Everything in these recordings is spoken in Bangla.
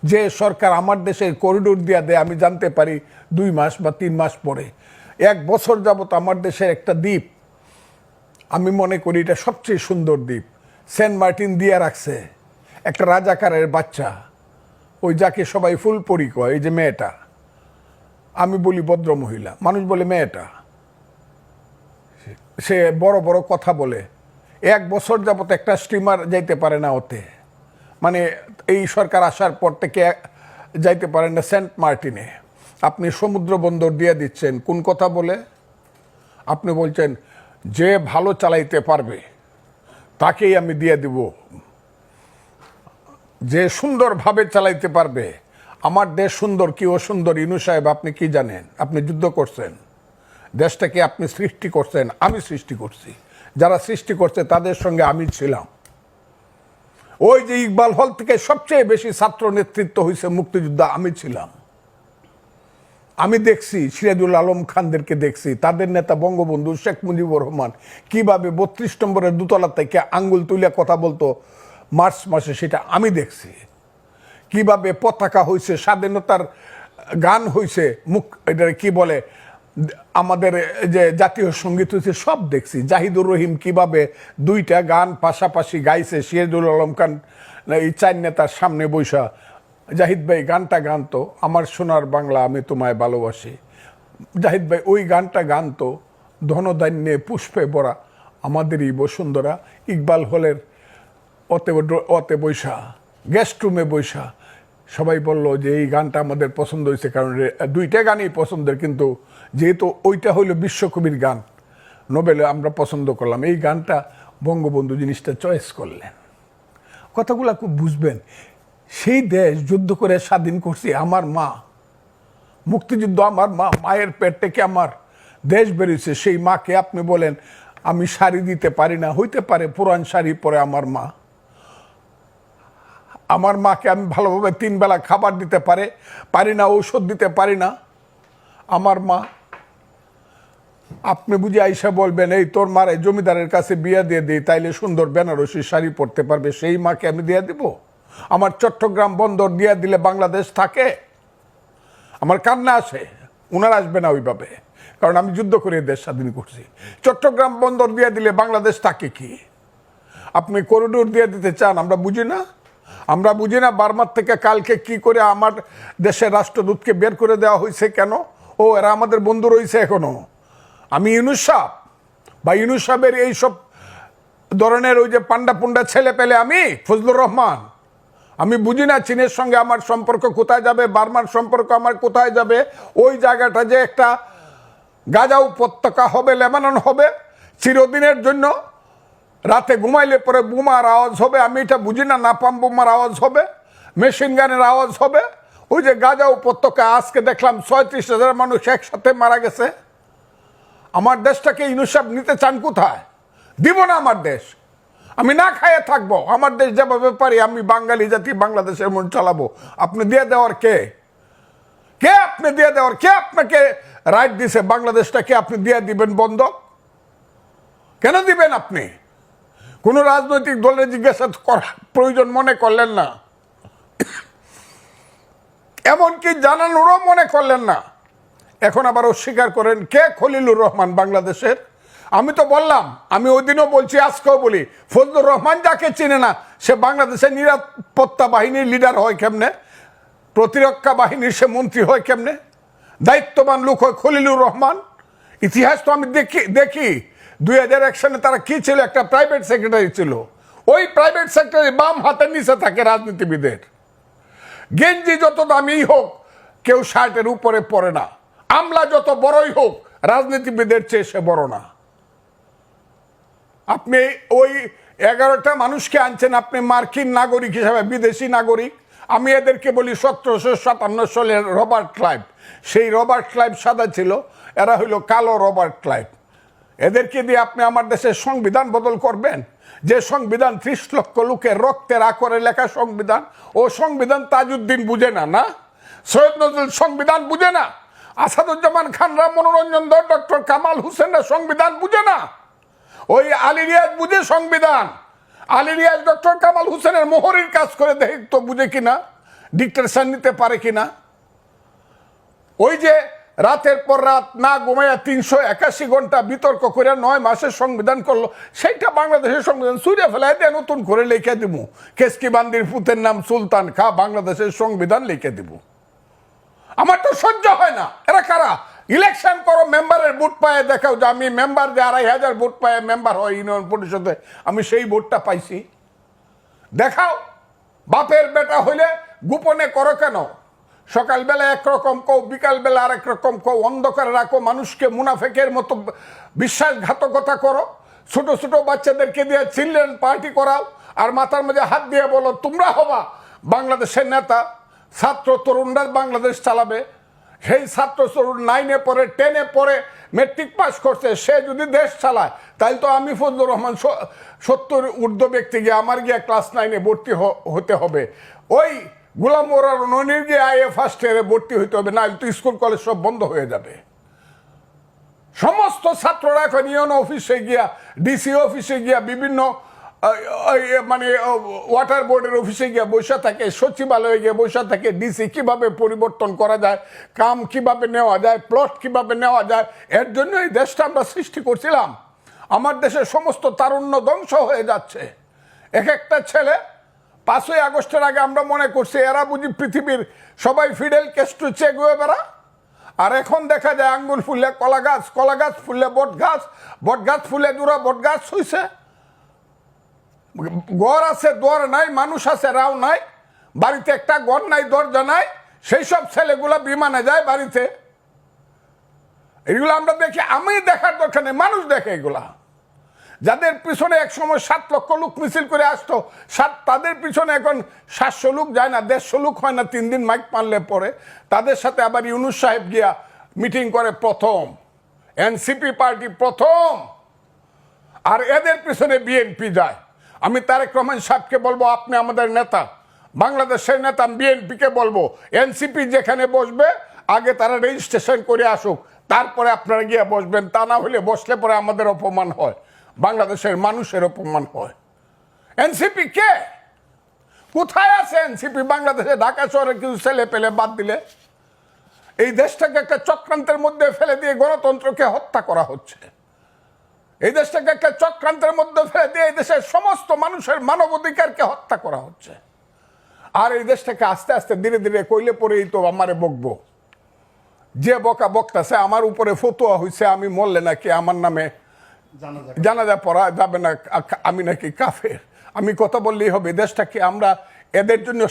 যে সরকার আমার দেশের করিডোর দিয়া দেয় আমি জানতে পারি 2 মাস বা 3 মাস পরে। 1 বছর যাবত আমার দেশের একটা দ্বীপ, আমি মনে করি এটা সবচেয়ে সুন্দর দ্বীপ, সেন্ট মার্টিন দিয়ে রাখছে একটা রাজাকারের বাচ্চা, ওই যাকে সবাই ফুলপরি কয়, এই যে মেয়েটা, আমি বলি ভদ্র মহিলা, মানুষ বলে মেয়েটা, সে বড় বড় কথা বলে। 1 বছর যাবত একটা স্টিমার যাইতে পারে না ওতে, মানে এই সরকার আসার পর থেকে যাইতে পারেন না সেন্ট মার্টিনে। আপনি সমুদ্র বন্দর দিয়ে দিচ্ছেন কোন কথা বলে? আপনি বলছেন যে ভালো চালাইতে পারবে তাকেই আমি দিয়ে দিব, যে সুন্দরভাবে চালাইতে পারবে। আমার দেশ সুন্দর কি অসুন্দর ইনু সাহেব আপনি কি জানেন? আপনি যুদ্ধ করছেন, দেশটাকে আপনি সৃষ্টি করছেন, আমি সৃষ্টি করছি, যারা সৃষ্টি করছে তাদের সঙ্গে আমি ছিলাম। ওই যে ইকবাল হল থেকে সবচেয়ে বেশি ছাত্র নেতৃত্ব হয়েছে মুক্তিযুদ্ধ, আমি ছিলাম। আমি দেখছি সিরাজুল আলম খানদেরকে দেখছি, তাদের নেতা বঙ্গবন্ধু শেখ মুজিবুর রহমান কিভাবে 32 নম্বরের দোতলা থেকে আঙ্গুল তুলে কথা বলতো মার্চ মাসে, সেটা আমি দেখছি। কিভাবে পতাকা হয়েছে, স্বাধীনতার গান হয়েছে, এটা কি বলে আমাদের যে জাতীয় সঙ্গীত হয়েছে, সব দেখছি। জাহিদুর রহিম কিভাবে 2টা গান পাশাপাশি গাইছে, সিরাজুল আলম খান এই 4 নেতার সামনে বৈশা, জাহিদ ভাই গানটা গানতো আমার সোনার বাংলা আমি তোমায় ভালোবাসি, জাহিদ ভাই ওই গানটা গানতো ধনধান্যে পুষ্পে ভরা আমাদেরই বসুন্ধরা। ইকবাল হলের অতে বৈশা, গেস্ট রুমে বৈশা সবাই বলল যে এই গানটা আমাদের পছন্দ হয়েছে, কারণ 2টা গানই পছন্দের, কিন্তু যেহেতু ওইটা হইলো বিশ্বকবির গান, নোবেলে আমরা পছন্দ করলাম, এই গানটা বঙ্গবন্ধু জিনিসটা চয়েস করলেন। কথাগুলো খুব বুঝবেন। সেই দেশ যুদ্ধ করে স্বাধীন করছি আমার মা, মুক্তিযুদ্ধ আমার মা, মায়ের পেট থেকে আমার দেশ বেরিয়েছে, সেই মাকে আপনি বলেন আমি শাড়ি দিতে পারি না, হইতে পারে পুরান শাড়ি পরে আমার মা, আমার মাকে আমি ভালোভাবে 3 বেলা খাবার দিতে পারি না, ঔষধ দিতে পারি না আমার মা। আপনি বুঝে আইসা বলবেন এই তোর মারে জমিদারের কাছে বিয়ে দিয়ে দিই, তাইলে সুন্দর বেনারসি শাড়ি পরতে পারবে, সেই মাকে আমি দিয়ে দিব? আমার চট্টগ্রাম বন্দর দিয়ে দিলে বাংলাদেশ থাকে? আমার কান্না আসে, উনার আসবে না ওইভাবে, কারণ আমি যুদ্ধ করে দেশ স্বাধীন করছি। চট্টগ্রাম বন্দর দিয়ে দিলে বাংলাদেশ থাকে কি? আপনি করিডোর দিয়ে দিতে চান, আমরা বুঝি না? আমরা বুঝি না বার্মার থেকে কালকে কি করে আমার দেশের রাষ্ট্রদূতকে বের করে দেওয়া হয়েছে কেন? ও এরা আমাদের বন্ধু রয়েছে এখনো। আমি ইউনুস সাহেব বা ইউনুস সাহেবের এইসব ধরনের ওই যে পান্ডা পুন্ডা ছেলে পেলে, আমি ফজলুর রহমান, আমি বুঝি না চীনের সঙ্গে আমার সম্পর্ক কোথায় যাবে, বার্মার সম্পর্ক আমার কোথায় যাবে। ওই জায়গাটা যে একটা গাজা উপত্যকা হবে, লেবানন হবে চিরদিনের জন্য, রাতে ঘুমাইলে পরে বোমার আওয়াজ হবে, আমি এটা বুঝি না, নাপাম বোমার আওয়াজ হবে, মেশিন গানের আওয়াজ হবে। ওই যে গাজা উপত্যকা আজকে দেখলাম 36,000 মানুষ একসাথে মারা গেছে। আমার দেশটাকে ইউনুস সাহেব নিতে চান কোথায়? দিব না আমার দেশ, আমি না খাইয়ে থাকবো। আমার দেশ যেভাবে পারি আমি বাঙালি জাতি বাংলাদেশের মন চালাবো। আপনি দিয়ে দেওয়ার কে? আপনি দিয়ে দেওয়ার কে? আপনাকে রাইট দিছে বাংলাদেশটাকে আপনি দিয়ে দিবেন বন্ধক? কেন দিবেন আপনি? কোন রাজনৈতিক দলের জিজ্ঞাসা করার প্রয়োজন মনে করলেন না, এমনকি জানানোরও মনে করলেন না। এখন আবার অস্বীকার করেন। কে খলিলুর রহমান বাংলাদেশের? আমি তো বললাম, আমি ওই দিনও বলছি, আজকেও বলি, ফজলুর রহমান যাকে চিনে না সে বাংলাদেশের নিরাপত্তা বাহিনীর লিডার হয় কেমনে? প্রতিরক্ষা বাহিনীর সে মন্ত্রী হয় কেমনে? দায়িত্ববান লোক হয় খলিলুর রহমান। ইতিহাস তো আমি দেখি 2001 সালে তারা কি ছিল, একটা প্রাইভেট সেক্রেটারি ছিল। ওই প্রাইভেট সেক্রেটারি বাম হাতের নিচে থাকে রাজনীতিবিদের। গেঞ্জি যত দামি হোক কেউ শার্টের উপরে পরে না, আমলা যত বড়ই হোক রাজনীতিবিদের চেয়ে সে বড় না। আপনি ওই 11টা মানুষকে আনছেন আপনি মার্কিন নাগরিক হিসাবে, বিদেশি নাগরিক। আমি এদেরকে বলি 1757 সালের রবার্ট ক্লাইভ। সেই রবার্ট ক্লাইভ সাদা ছিল, এরা হইল কালো রবার্ট ক্লাইভ। এদেরকে দিয়ে আপনি আমার দেশের সংবিধান বদল করবেন? যে সংবিধান 30 লক্ষ লোকের রক্তের আকরে লেখা সংবিধান, ও সংবিধান তাজউদ্দিন বুঝে না, না সৈয়দ নজরুল সংবিধান বুঝে না, আসাদুজ্জামান খানরা, মনোরঞ্জন দত্ত, ডক্টর কামাল হোসেনরা সংবিধান বুঝে না। ওই আলী রিয়াজ বুঝে সংবিধান। আলী রিয়াজ ডক্টর কামাল হোসেনের মোহরের কাজ করে দেখতো বুঝে কিনা। ডিক্টেশন নিতে পারে কিনা? ওই যে রাতের পর রাত না ঘুমাইয়া 381 ঘন্টা বিতর্ক করে 9 মাসের সংবিধান করলো, সেইটা বাংলাদেশের সংবিধান চুরিয়ে ফেলায় দিয়ে নতুন করে লিখে দিব। কেসকি বান্দির পুতের নাম সুলতান খা, বাংলাদেশের সংবিধান লিখে দিব। আমার তো সহ্য হয় না। এরা কারা? ইলেকশন করো, মেম্বারের ভোট পায়ে দেখাও যে আমি মেম্বার, যে 2500 ভোট পায়ে মেম্বার হয় ইউনিয়ন পরিষদে, আমি সেই ভোটটা পাইছি, দেখাও। বাপের বেটা হইলে গোপনে করো কেন? সকালবেলা একরকম কও, বিকালবেলা আরেক রকম কও, অন্ধকারে রাখো, মানুষকে মুনাফেকের মতো বিশ্বাসঘাতকতা করো, ছোট ছোট বাচ্চাদেরকে দিয়ে চিলড্রেন পার্টি করাও, আর মাথার মধ্যে হাত দিয়ে বলো তোমরা হবা বাংলাদেশের নেতা। ছাত্র তরুণরা বাংলাদেশ চালাবে। সেই ছাত্র তরুণ 9-এ পড়ে, 10-এ পড়ে, মেট্রিক পাস করছে, সে যদি দেশ চালায় তাহলে তো আমি ফজলুর রহমান 70 ঊর্ধ্ব ব্যক্তি গিয়ে আমার গিয়ে ক্লাস 9-এ ভর্তি হতে হবে, ওই গোলাম মোরার ননির গিয়ে আইএ ফার্স্ট ইয়ারে ভর্তি হইতে হবে, না তো স্কুল কলেজ সব বন্ধ হয়ে যাবে। সমস্ত ছাত্ররা এখন ইউএন অফিসে গিয়া, ডিসি অফিসে গিয়া, বিভিন্ন মানে ওয়াটার বোর্ডের অফিসে গিয়ে বসে থাকে, সচিবালয়ে গিয়ে বসে থাকে, ডিসি কিভাবে পরিবর্তন করা যায়, কাম কিভাবে নেওয়া যায়, প্লট কিভাবে নেওয়া যায়। এর জন্য এই দেশটা আমরা সৃষ্টি করছিলাম। আমার দেশের সমস্ত তারুণ্য ধ্বংস হয়ে যাচ্ছে। এক একটা ছেলে 5ই আগস্টের আগে আমরা মনে করছি এরা বুঝি পৃথিবীর সবাই ফিডেল ক্যাস্ট্রো চে গুয়েভারা, আর এখন দেখা যায় আঙ্গুল ফুললে কলা গাছ, কলা গাছ ফুললে বট গাছ, বট গাছ ফুলে দুরা বট গাছ হইছে। ঘর আছে দর নাই, মানুষ আছে রাও নাই, বাড়িতে একটা ঘর নাই, দরজা নাই, সেই সব ছেলেগুলা বিমানে যায় বাড়িতে। এগুলো আমরা দেখি, আমি দেখার দরকার নেই, মানুষ দেখে এগুলা। যাদের পিছনে এক সময় 7 লক্ষ লোক মিছিল করে আসতো, তাদের পিছনে এখন 700 লোক যায় না, 150 লোক হয় না 3 দিন মাইক মারলে পরে। তাদের সাথে আবার ইউনুস সাহেব গিয়া মিটিং করে প্রথম, এনসিপি পার্টি প্রথম, আর এদের পিছনে বিএনপি যায়। আমি তারেক রহমান সাহেবকে বলবো আপনি আমাদের নেতা, বাংলাদেশের নেতা, বিএনপিকে বলবো এনসিপি যেখানে বসবে আগে তারা রেজিস্ট্রেশন করে আসুক, তারপরে আপনারা গিয়ে বসবেন। তা না হলে বসলে পরে আমাদের অপমান হয়, বাংলাদেশের মানুষের অপমান হয়। এনসিপি কে? কোথায় আছে এনসিপি? বাংলাদেশে ঢাকা শহরে কিছু ছেলে পেলে বাদ দিলে এই দেশটাকে একটা চক্রান্তের মধ্যে ফেলে দিয়ে গণতন্ত্রকে হত্যা করা হচ্ছে। এই দেশটাকে একটা চক্রান্তের মধ্যে ফেলে দিয়ে এই দেশের সমস্ত মানুষের মানবাধিকারকে হত্যা করা হচ্ছে। আর এই দেশটাকে আস্তে আস্তে ধীরে ধীরে কইলে পরেই তো আমারে বকবো, যে বকা বকতাছে আমার উপরে ফতোয়া হয়েছে আমি মরলে নাকি আমার নামে জানাজা পড়া যাবে না, আমি নাকি কাফের। আমি কথা বললেই হবে। দেশটাকে আমরা এদের জন্য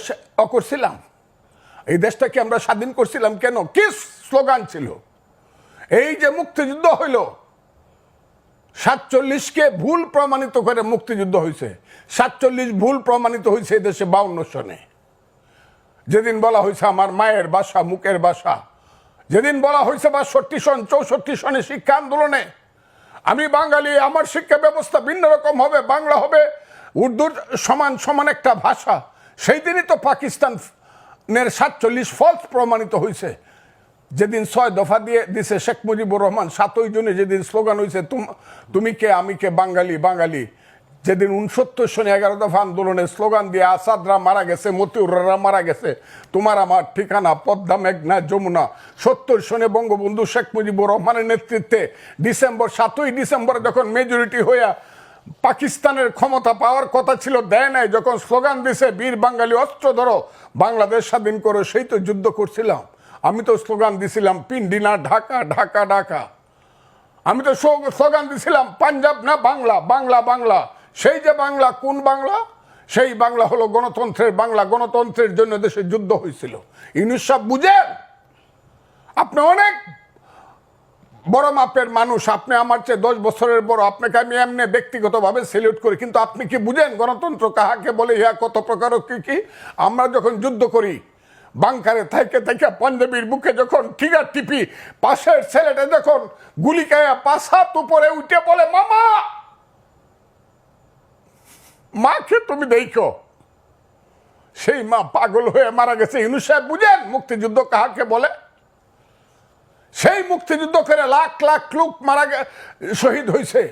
করছিলাম? এই দেশটাকে আমরা স্বাধীন করছিলাম কেন? কি স্লোগান ছিল? এই যে মুক্তিযুদ্ধ হইল, 47কে ভুল প্রমাণিত করে মুক্তিযুদ্ধ হয়েছে। 47 ভুল প্রমাণিত হয়েছে এই দেশে 52 সনে। যেদিন বলা হয়েছে আমার মায়ের ভাষা, মুখের ভাষা, যেদিন বলা হয়েছে 62 সন, 64 সনে শিক্ষা আন্দোলনে আমি বাঙালি, আমার শিক্ষা ব্যবস্থা ভিন্ন রকম হবে, বাংলা হবে উর্দুর সমান সমান একটা ভাষা, সেই দিনই তো পাকিস্তানের 47 ফলস প্রমাণিত হয়েছে। যেদিন 6 দফা দিয়ে দিছে শেখ মুজিবুর রহমান, 7ই জুনে যেদিন স্লোগান হয়েছে তুমি কে আমি কে বাঙালি বাঙালি, যেদিন 69 সনে 11 দফা আন্দোলনের স্লোগান দিয়ে আসাদরা মারা গেছে, মতিউররা মারা গেছে, তোমার আমার ঠিকানা পদ্মা মেঘনা যমুনা, 70 সনে বঙ্গবন্ধু শেখ মুজিবুর রহমানের নেতৃত্বে 7ই ডিসেম্বর যখন মেজরিটি হইয়া পাকিস্তানের ক্ষমতা পাওয়ার কথা ছিল, দেয় নাই, যখন স্লোগান দিছে বীর বাঙালি অস্ত্র ধরো বাংলাদেশ স্বাধীন করো, সেই তো যুদ্ধ করছিলাম। আমি তো স্লোগান দিছিলাম পিন্ডি না ঢাকা, ঢাকা ঢাকা। আমি তো স্লোগান দিছিলাম পাঞ্জাব না বাংলা, বাংলা বাংলা। সেই যে বাংলা, কোন বাংলা? সেই বাংলা হলো গণতন্ত্রের বাংলা। গণতন্ত্রের জন্য দেশে যুদ্ধ হয়েছিল। ইউনুস সাহেব বুঝেন, আপনি অনেক বড় মাপের মানুষ, আপনি আমার চেয়ে 10 বছরের বড়, আপনাকে আমি এমনি ব্যক্তিগতভাবে সেলিউট করি, কিন্তু আপনি কি বুঝেন গণতন্ত্র কাহাকে বলে, ইহা কত প্রকার কি কি? আমরা যখন যুদ্ধ করি বাংকারে থেকে থেকে পাঞ্জাবির বুকে যখন ট্রিগার টিপি, পাশের ছেলেটা যখন গুলি খায়া 5 হাত উপরে উঠে বলে মামা, মাকে তুমি দেখো, সেই মা পাগল হয়ে মারা গেছে। ইউনুস সাহেব বুঝেন মুক্তিযুদ্ধ কাহাকে বলে? সেই মুক্তিযুদ্ধ করে লাখ লাখ লোক শহীদ হয়েছে।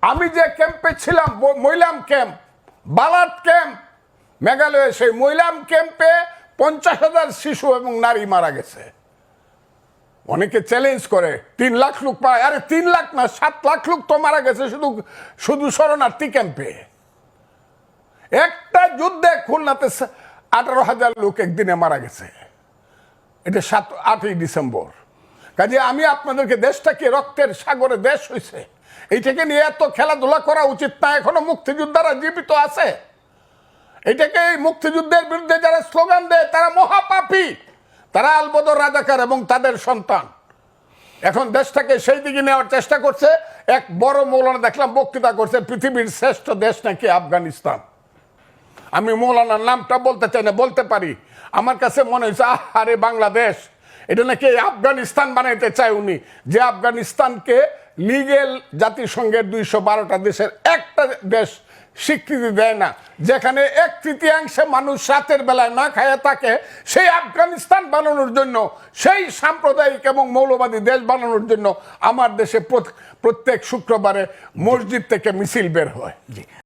আমি যে ক্যাম্পে ছিলাম, মইলাম ক্যাম্প, বালাট ক্যাম্প, মেঘালয়ে, সেই মইলাম ক্যাম্পে 50,000 শিশু এবং নারী মারা গেছে। অনেকে চ্যালেঞ্জ করে 3 লাখ লোক পায়, আরে 3 লাখ না 7 লাখ লোক তো মারা গেছে শুধু শুধু শরণার্থী ক্যাম্পে। একটা যুদ্ধে খুলনাতে 18,000 লোক একদিনে মারা গেছে, এটা 8ই ডিসেম্বর। কাজে আমি আপনাদেরকে, দেশটাকে রক্তের সাগরে দেশ হয়েছে, এইটাকে নিয়ে এত খেলাধুলা করা উচিত না। এখনো মুক্তিযোদ্ধারা জীবিত আছে, এটাকে এই মুক্তিযুদ্ধের বিরুদ্ধে যারা স্লোগান দেয় তারা মহাপাপী, তারা আলবদর রাজাকার এবং তাদের সন্তান। এখন দেশটাকে সেই দিকে নেওয়ার চেষ্টা করছে। এক বড় মৌলানা দেখলাম বক্তৃতা করছে, পৃথিবীর শ্রেষ্ঠ দেশ নাকি আফগানিস্তান। আমি মৌলানার নামটা বলতে চাই না, বলতে পারি। আমার কাছে মনে হয়েছে আরে বাংলাদেশ এটা নাকি আফগানিস্তান বানাইতে চায় উনি, যে আফগানিস্তানকে লিগেল জাতিসংঘের 212টা দেশের একটা দেশ স্বীকৃতি দেয় না, যেখানে 1/3 মানুষ রাতের বেলায় না খায় থাকে। সেই আফগানিস্তান বানানোর জন্য, সেই সাম্প্রদায়িক এবং মৌলবাদী দেশ বানানোর জন্য আমার দেশে প্রত্যেক শুক্রবারে মসজিদ থেকে মিছিল বের হয়।